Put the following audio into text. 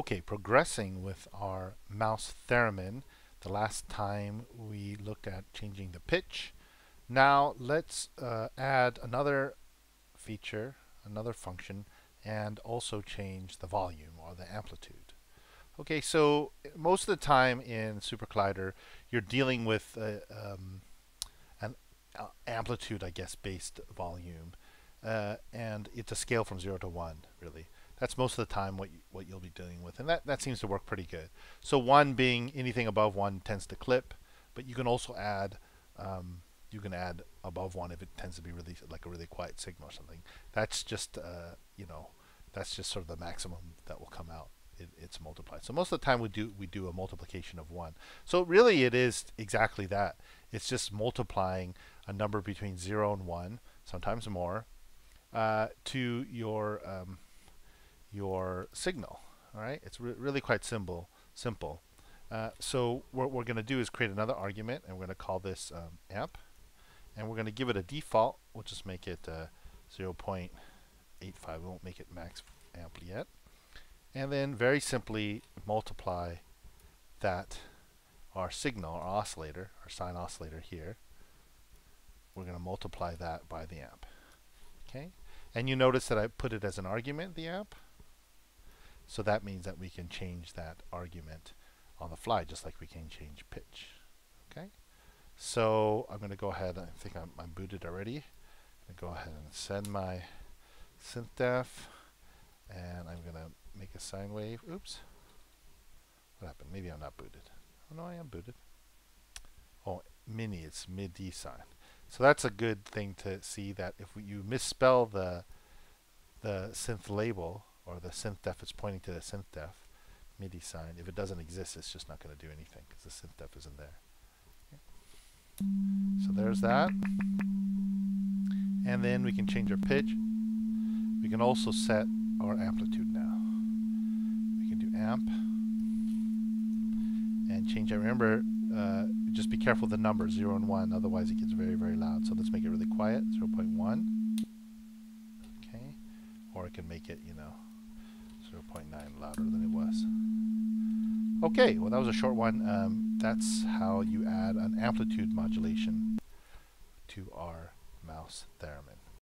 Okay, progressing with our mouse theremin. The last time we looked at changing the pitch. Now let's add another feature, another function, and also change the volume or the amplitude. Okay, so most of the time in SuperCollider, you're dealing with an amplitude, I guess, based volume, and it's a scale from 0 to 1, really. That's most of the time what you'll be dealing with, and that seems to work pretty good. So 1 being anything above 1 tends to clip, but you can also add above 1 if it tends to be really like a really quiet signal or something. That's just that's just sort of the maximum that will come out. It's multiplied. So most of the time we do a multiplication of 1. So really it is exactly that. It's just multiplying a number between 0 and 1, sometimes more, to your signal. All right, it's really quite simple. So what we're going to do is create another argument, and we're going to call this amp, and we're going to give it a default. We'll just make it 0.85. We won't make it max amp yet. And then very simply multiply that, our signal, our oscillator, our sine oscillator here. We're going to multiply that by the amp. Okay, and you notice that I put it as an argument, the amp. So that means that we can change that argument on the fly, just like we can change pitch. Okay, so I'm going to go ahead. I think I'm booted already. I'm going to go ahead and send my synth-def, and I'm going to make a sine wave. Oops, what happened? Maybe I'm not booted. Oh no, I am booted. Oh, mini, it's mid-D sine. So that's a good thing to see, that if you misspell the synth label, or the synth-def is pointing to the synth-def, MIDI sine, if it doesn't exist, it's just not going to do anything because the synth-def isn't there. Okay. So there's that. And then we can change our pitch. We can also set our amplitude now. We can do amp and change it. Remember, just be careful of the numbers, 0 and 1, otherwise it gets very, very loud. So let's make it really quiet, 0.1. Okay, or I can make it, 0.9 louder than it was. Okay, well that was a short one. That's how you add an amplitude modulation to our mouse theremin.